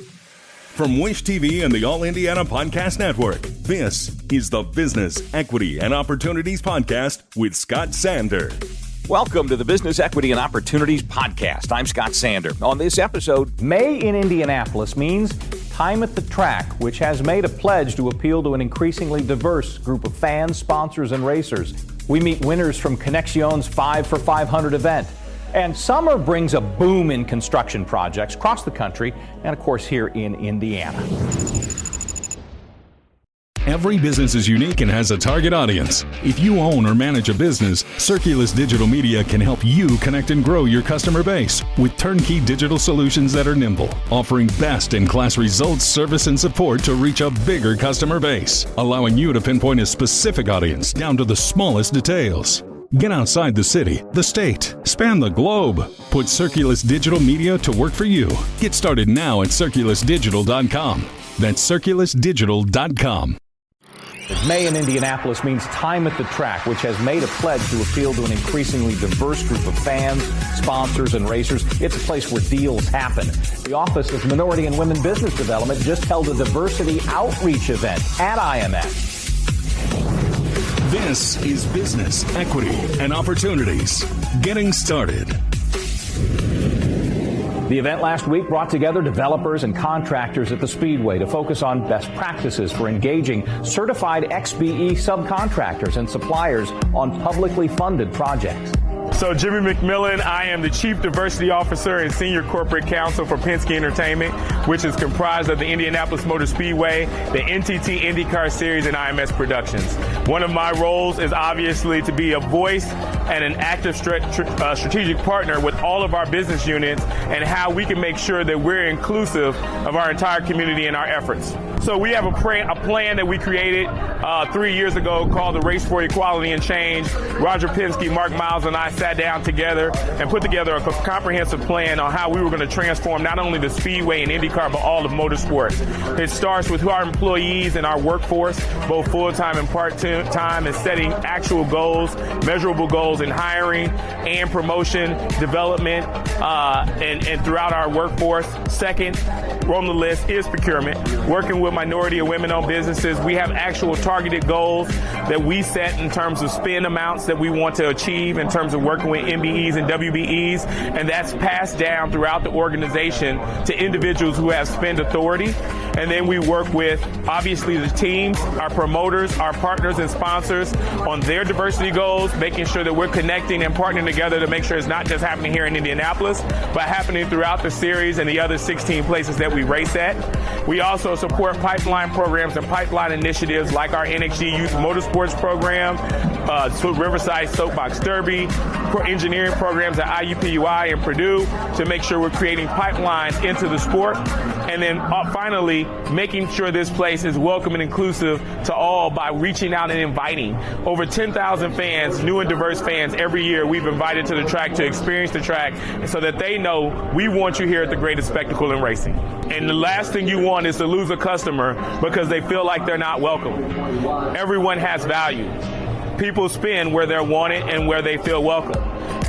From Wish TV and the All Indiana Podcast Network, this is the Business, Equity, and Opportunities Podcast with Scott Sander. Welcome to the Business, Equity, and Opportunities Podcast. I'm Scott Sander. On this episode, May in Indianapolis means time at the track, which has made a pledge to appeal to an increasingly diverse group of fans, sponsors, and racers. We meet winners from Connexion's 5 for 500 event. And summer brings a boom in construction projects across the country and, of course, here in Indiana. Every business is unique and has a target audience. If you own or manage a business, Circulus Digital Media can help you connect and grow your customer base with turnkey digital solutions that are nimble, offering best-in-class results, service, and support to reach a bigger customer base, allowing you to pinpoint a specific audience down to the smallest details. Get outside the city, the state, span the globe. Put Circulus Digital Media to work for you. Get started now at circulusdigital.com. That's circulusdigital.com. May in Indianapolis means time at the track, which has made a pledge to appeal to an increasingly diverse group of fans, sponsors, and racers. It's a place where deals happen. The Office of Minority and Women Business Development just held a diversity outreach event at IMS. This is Business, Equity, and Opportunities. Getting started. The event last week brought together developers and contractors at the Speedway to focus on best practices for engaging certified XBE subcontractors and suppliers on publicly funded projects. So Jimmy McMillan, I am the Chief Diversity Officer and Senior Corporate Counsel for Penske Entertainment, which is comprised of the Indianapolis Motor Speedway, the NTT IndyCar Series, and IMS Productions. One of my roles is obviously to be a voice and an active strategic partner with all of our business units and how we can make sure that we're inclusive of our entire community in our efforts. So we have a plan that we created 3 years ago called the Race for Equality and Change. Roger Penske, Mark Miles, and I sat down together and put together a comprehensive plan on how we were going to transform not only the Speedway and IndyCar, but all of motorsports. It starts with who our employees and our workforce, both full-time and part-time, and setting actual goals, measurable goals in hiring and promotion, development, and throughout our workforce. Second, on the list is procurement. Working with minority and women-owned businesses, we have actual targeted goals that we set in terms of spend amounts that we want to achieve in terms of working with MBEs and WBEs, and that's passed down throughout the organization to individuals who have spend authority. And then we work with, obviously, the teams, our promoters, our partners and sponsors on their diversity goals, making sure that we're connecting and partnering together to make sure it's not just happening here in Indianapolis, but happening throughout the series and the other 16 places that we race at. We also support pipeline programs and pipeline initiatives like our NXG Youth Motorsports program, Riverside Soapbox Derby, engineering programs at IUPUI and Purdue to make sure we're creating pipelines into the sport. And then finally, making sure this place is welcome and inclusive to all by reaching out and inviting. Over 10,000 fans, new and diverse fans, every year we've invited to the track to experience the track so that they know we want you here at the greatest spectacle in racing. And the last thing you want is to lose a customer because they feel like they're not welcome. Everyone has value. People spend where they're wanted and where they feel welcome.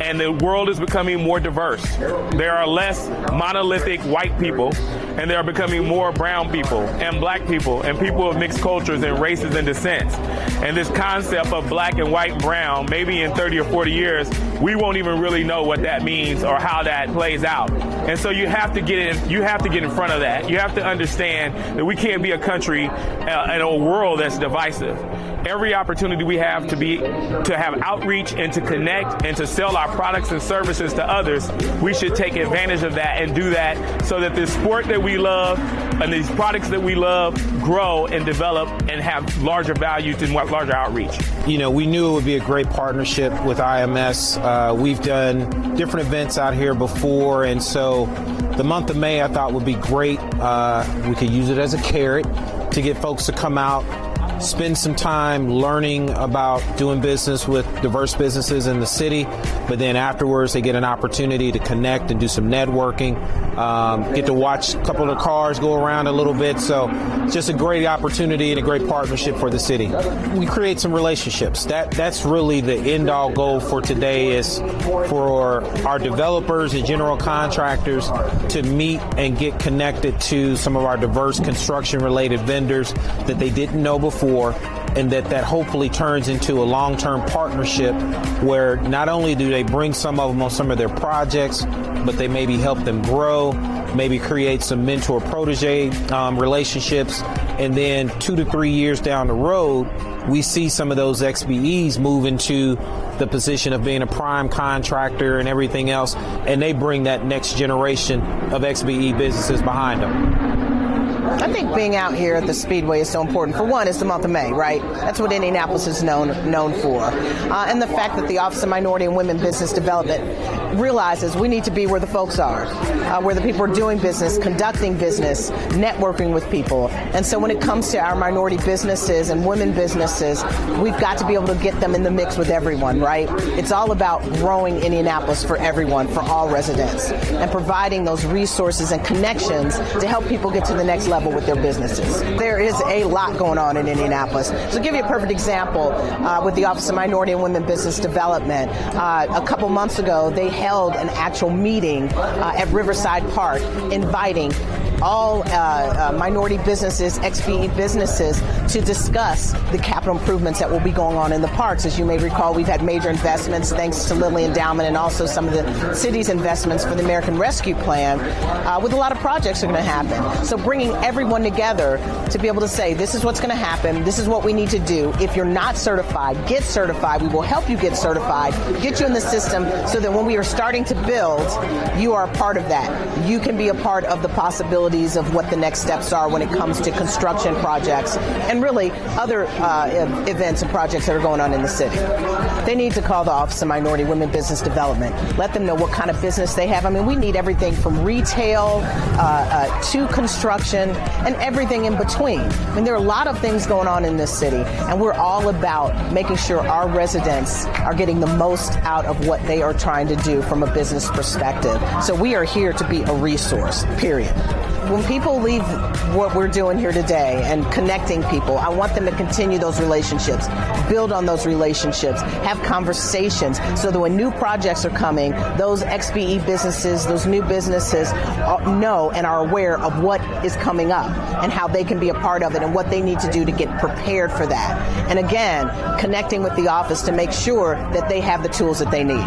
And the world is becoming more diverse. There are less monolithic white people, and there are becoming more brown people and black people and people of mixed cultures and races and descents. And this concept of black and white and brown, maybe in 30 or 40 years, we won't even really know what that means or how that plays out. And so you have to get in front of that. You have to understand that we can't be a country and a world that's divisive. Every opportunity we have to have outreach and to connect and to sell our products and services to others, we should take advantage of that and do that so that this sport that we love and these products that we love grow and develop and have larger value to larger outreach. You know, we knew it would be a great partnership with IMS. We've done different events out here before, and so the month of May I thought would be great. We could use it as a carrot to get folks to come out, spend some time learning about doing business with diverse businesses in the city, but then afterwards they get an opportunity to connect and do some networking, get to watch a couple of the cars go around a little bit. So it's just a great opportunity and a great partnership for the city. We create some relationships. That's really the end-all goal for today, is for our developers and general contractors to meet and get connected to some of our diverse construction-related vendors that they didn't know before, and that hopefully turns into a long-term partnership where not only do they bring some of them on some of their projects, but they maybe help them grow, maybe create some mentor-protege relationships, and then 2 to 3 years down the road, we see some of those XBEs move into the position of being a prime contractor and everything else, and they bring that next generation of XBE businesses behind them. I think being out here at the Speedway is so important. For one, it's the month of May, right? That's what Indianapolis is known for. And the fact that the Office of Minority and Women Business Development realizes we need to be where the folks are, where the people are doing business, conducting business, networking with people. And so when it comes to our minority businesses and women businesses, we've got to be able to get them in the mix with everyone, right? It's all about growing Indianapolis for everyone, for all residents, and providing those resources and connections to help people get to the next level with their businesses. There is a lot going on in Indianapolis. So to give you a perfect example, with the Office of Minority and Women Business Development, a couple months ago, they held an actual meeting at Riverside Park inviting all minority businesses, XBE businesses, to discuss the capital improvements that will be going on in the parks. As you may recall, we've had major investments thanks to Lilly Endowment and also some of the city's investments for the American Rescue Plan, with a lot of projects are going to happen. So bringing everyone together to be able to say, this is what's going to happen, this is what we need to do. If you're not certified, get certified. We will help you get certified, get you in the system so that when we are starting to build, you are a part of that. You can be a part of the possibility of what the next steps are when it comes to construction projects and really other events and projects that are going on in the city. They need to call the Office of Minority Women Business Development. Let them know what kind of business they have. I mean, we need everything from retail to construction and everything in between. I mean, there are a lot of things going on in this city, and we're all about making sure our residents are getting the most out of what they are trying to do from a business perspective. So we are here to be a resource, period. When people leave what we're doing here today and connecting people, I want them to continue those relationships, build on those relationships, have conversations so that when new projects are coming, those XBE businesses, those new businesses know and are aware of what is coming up and how they can be a part of it and what they need to do to get prepared for that. And again, connecting with the office to make sure that they have the tools that they need.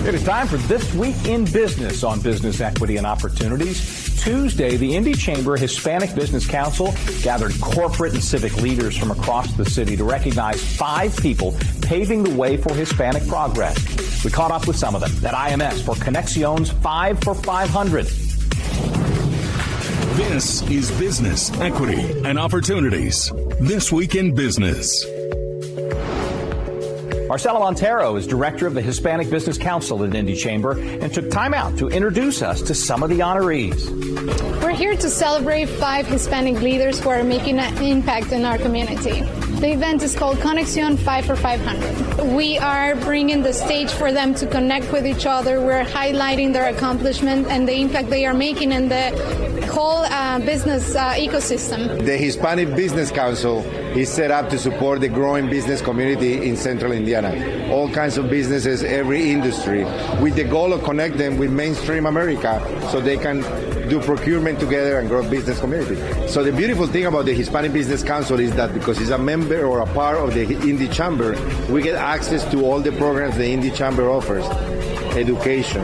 It is time for This Week in Business on Business Equity and Opportunities. Tuesday, the Indy Chamber Hispanic Business Council gathered corporate and civic leaders from across the city to recognize 5 people paving the way for Hispanic progress. We caught up with some of them at IMS for Conexion's 5 for 500. This is Business, Equity, and Opportunities. This Week in Business. Marcela Montero is director of the Hispanic Business Council at Indy Chamber and took time out to introduce us to some of the honorees. We're here to celebrate 5 Hispanic leaders who are making an impact in our community. The event is called Conexion 5 for 500. We are bringing the stage for them to connect with each other. We're highlighting their accomplishment and the impact they are making in the whole business ecosystem. The Hispanic Business Council is set up to support the growing business community in central Indiana. All kinds of businesses, every industry, with the goal of connect them with mainstream America so they can do procurement together and grow business community. So the beautiful thing about the Hispanic Business Council is that because it's a member or a part of the Indy Chamber, we get access to all the programs the Indy Chamber offers. Education,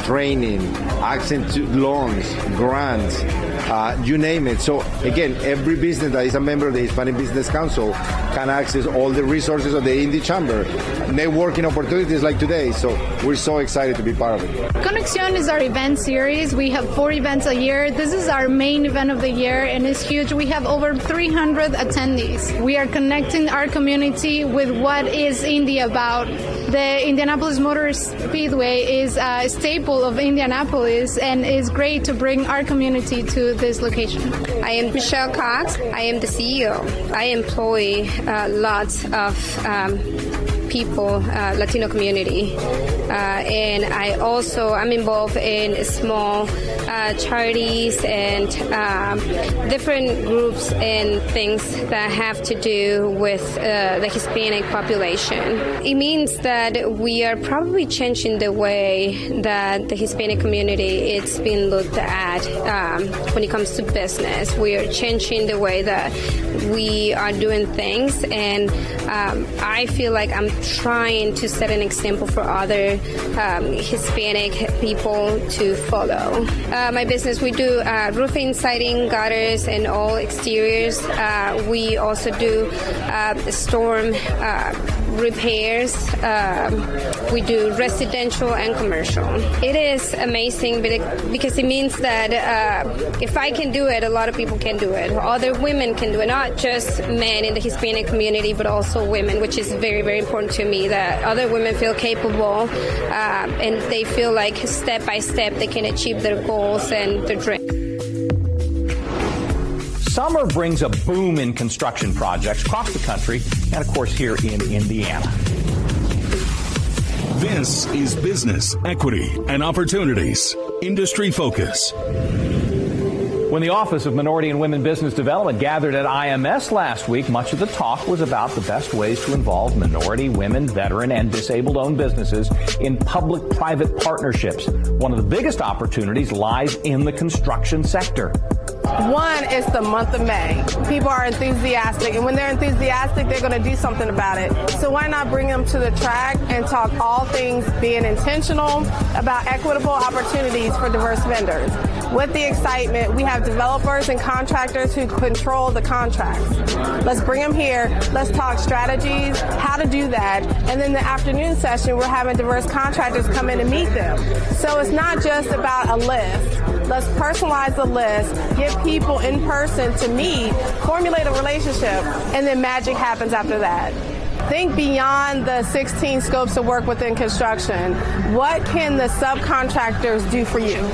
training, access to loans, grants, you name it. So again, every business that is a member of the Hispanic Business Council can access all the resources of the Indy Chamber, networking opportunities like today. So we're so excited to be part of it. Conexion is our event series. We have 4 events a year. This is our main event of the year, and it's huge. We have over 300 attendees. We are connecting our community with what is Indy about. The Indianapolis Motor Speedway is a staple of Indianapolis, and it's great to bring our community to this location. I am Michelle Cox. I am the CEO. I employ lots of people, Latino community. And I'm involved in small charities and different groups and things that have to do with the Hispanic population. It means that we are probably changing the way that the Hispanic community is being looked at when it comes to business. We are changing the way that we are doing things, and I feel like I'm trying to set an example for other Hispanic people to follow. My business, we do roofing, siding, gutters, and all exteriors. We also do storm repairs. We do residential and commercial. It is amazing because it means that if I can do it, a lot of people can do it. Other women can do it, not just men in the Hispanic community, but also women, which is very, very important to me, that other women feel capable and they feel like step by step they can achieve their goals and their dreams. Summer brings a boom in construction projects across the country and, of course, here in Indiana. This is Business, Equity, and Opportunities. Industry Focus. When the Office of Minority and Women Business Development gathered at IMS last week, much of the talk was about the best ways to involve minority, women, veteran, and disabled-owned businesses in public-private partnerships. One of the biggest opportunities lies in the construction sector. One is the month of May. People are enthusiastic, and when they're enthusiastic, they're going to do something about it. So why not bring them to the track and talk all things being intentional about equitable opportunities for diverse vendors. With the excitement, we have developers and contractors who control the contracts. Let's bring them here. Let's talk strategies, how to do that. And then the afternoon session, we're having diverse contractors come in and meet them. So it's not just about a list. Let's personalize the list, get people in person to meet, formulate a relationship, and then magic happens after that. Think beyond the 16 scopes of work within construction. What can the subcontractors do for you?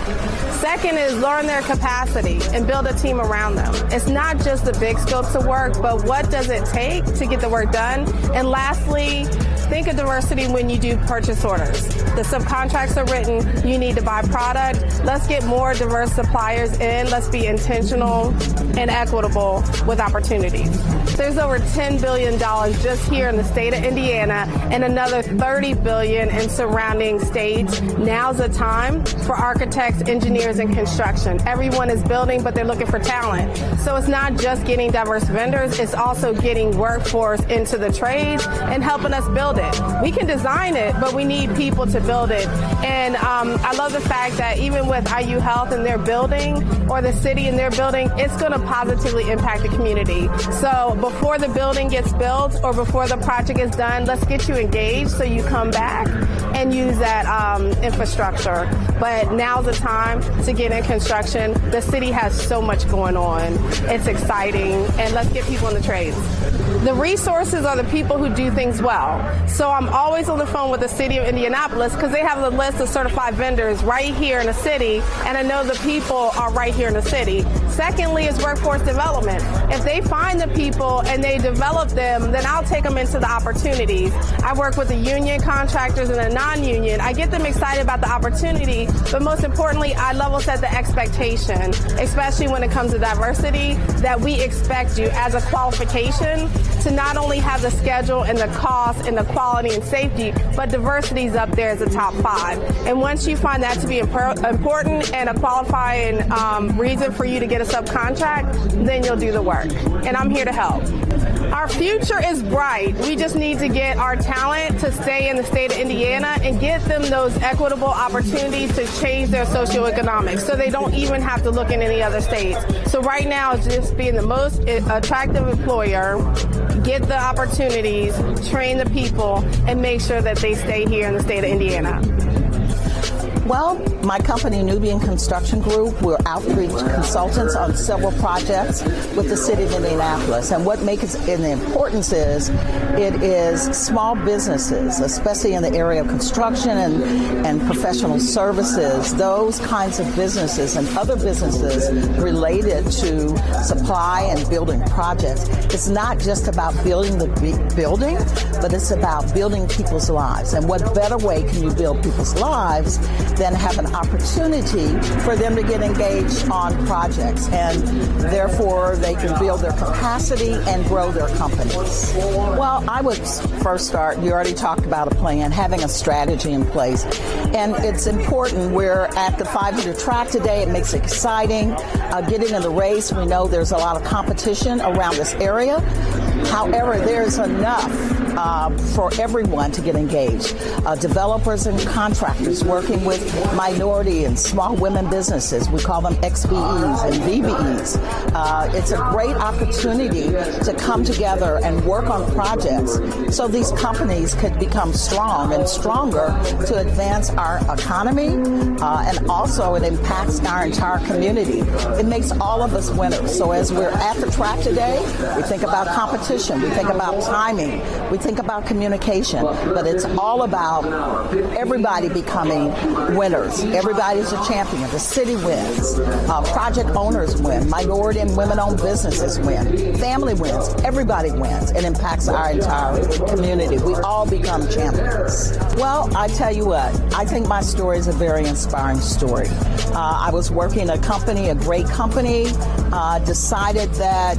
Second is learn their capacity and build a team around them. It's not just the big scopes of work, but what does it take to get the work done? And lastly, think of diversity when you do purchase orders. The subcontracts are written, you need to buy product. Let's get more diverse suppliers in. Let's be intentional and equitable with opportunities. There's over $10 billion just here in the state of Indiana and another $30 billion in surrounding states. Now's the time for architects, engineers, and construction. Everyone is building, but they're looking for talent. So it's not just getting diverse vendors, it's also getting workforce into the trades and helping us build it. We can design it, but we need people to build it. And I love the fact that even with IU Health and their building or the city and their building, it's going to positively impact the community. So before the building gets built or before the project is done, let's get you engaged so you come back and use that infrastructure. But now's the time to get in construction. The city has so much going on. It's exciting, and let's get people in the trades. The resources are the people who do things well. So I'm always on the phone with the city of Indianapolis because they have the list of certified vendors right here in the city, and I know the people are right here in the city. Secondly is workforce development. If they find the people and they develop them, then I'll take them into the opportunities. I work with the union contractors and the non-union. I get them excited about the opportunity, but most importantly, I level set the expectation, especially when it comes to diversity, that we expect you as a qualification to not only have the schedule and the cost and the quality and safety, but diversity is up there as a top 5. And once you find that to be important and a qualifying reason for you to get a subcontract, then you'll do the work. And I'm here to help. Our future is bright. We just need to get our talent to stay in the state of Indiana and get them those equitable opportunities to change their socioeconomics so they don't even have to look in any other states. So right now, it's just being the most attractive employer, get the opportunities, train the people, and make sure that they stay here in the state of Indiana. Well, my company, Nubian Construction Group, we're outreach consultants on several projects with the city of Indianapolis. And what makes it the importance is it is small businesses, especially in the area of construction and professional services, those kinds of businesses and other businesses related to supply and building projects. It's not just about building the building, but it's about building people's lives. And what better way can you build people's lives than have an opportunity for them to get engaged on projects, and therefore they can build their capacity and grow their companies. Well, I would first start, you already talked about a plan, having a strategy in place. And it's important. We're at the 500 track today. It makes it exciting. Getting in the race, we know there's a lot of competition around this area. However, there's enough for everyone to get engaged. Developers and contractors working with minority and small women businesses. We call them XBEs and VBEs. It's a great opportunity to come together and work on projects so these companies could become strong and stronger to advance our economy, and also it impacts our entire community. It makes all of us winners. So as we're at the track today, we think about competition, we think about timing, we think about communication, but it's all about everybody becoming winners. Everybody's a champion. The city wins. Project owners win. Minority and women-owned businesses win. Family wins. Everybody wins. It impacts our entire community. We all become champions. Well, I tell you what, I think my story is a very inspiring story. I was working a company, a great company, decided that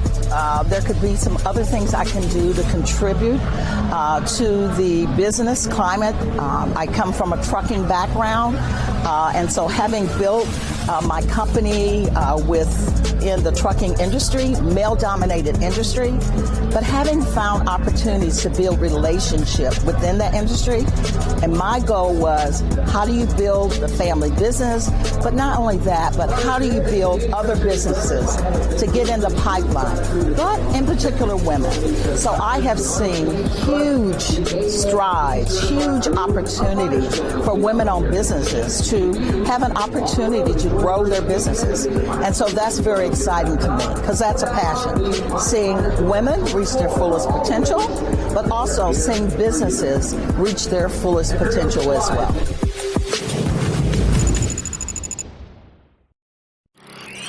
there could be some other things I can do to contribute to the business climate. I come from a trucking background, and so having built my company in the trucking industry, male-dominated industry, but having found opportunities to build relationship within that industry. And my goal was, how do you build the family business? But not only that, but how do you build other businesses to get in the pipeline, but in particular women. So I have seen huge strides, huge opportunities for women-owned businesses to have an opportunity to grow their businesses. And so that's very exciting to me, because that's a passion. Seeing women reach their fullest potential, but also seeing businesses reach their fullest potential as well.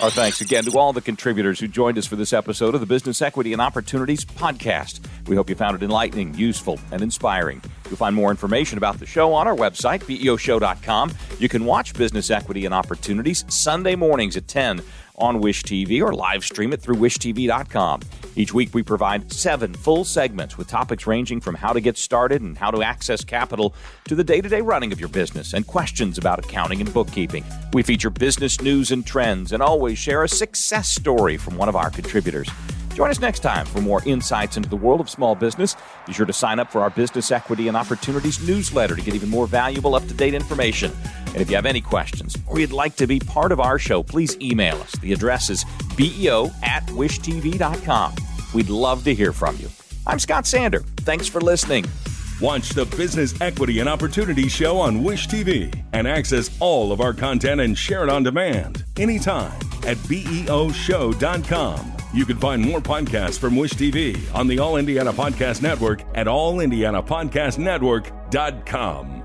Our thanks again to all the contributors who joined us for this episode of the Business Equity and Opportunities podcast. We hope you found it enlightening, useful, and inspiring. You'll find more information about the show on our website, BEOshow.com. You can watch Business Equity and Opportunities Sunday mornings at 10 on Wish TV, or live stream it through wishtv.com. Each week we provide 7 full segments with topics ranging from how to get started and how to access capital to the day-to-day running of your business and questions about accounting and bookkeeping. We feature business news and trends and always share a success story from one of our contributors. Join us next time for more insights into the world of small business. Be sure to sign up for our Business Equity and Opportunities newsletter to get even more valuable, up-to-date information. And if you have any questions or you'd like to be part of our show, please email us. The address is beo@wishtv.com. We'd love to hear from you. I'm Scott Sander. Thanks for listening. Watch the Business Equity and Opportunity Show on Wish TV and access all of our content and share it on demand anytime at BEOshow.com. You can find more podcasts from Wish TV on the All Indiana Podcast Network at allindianapodcastnetwork.com.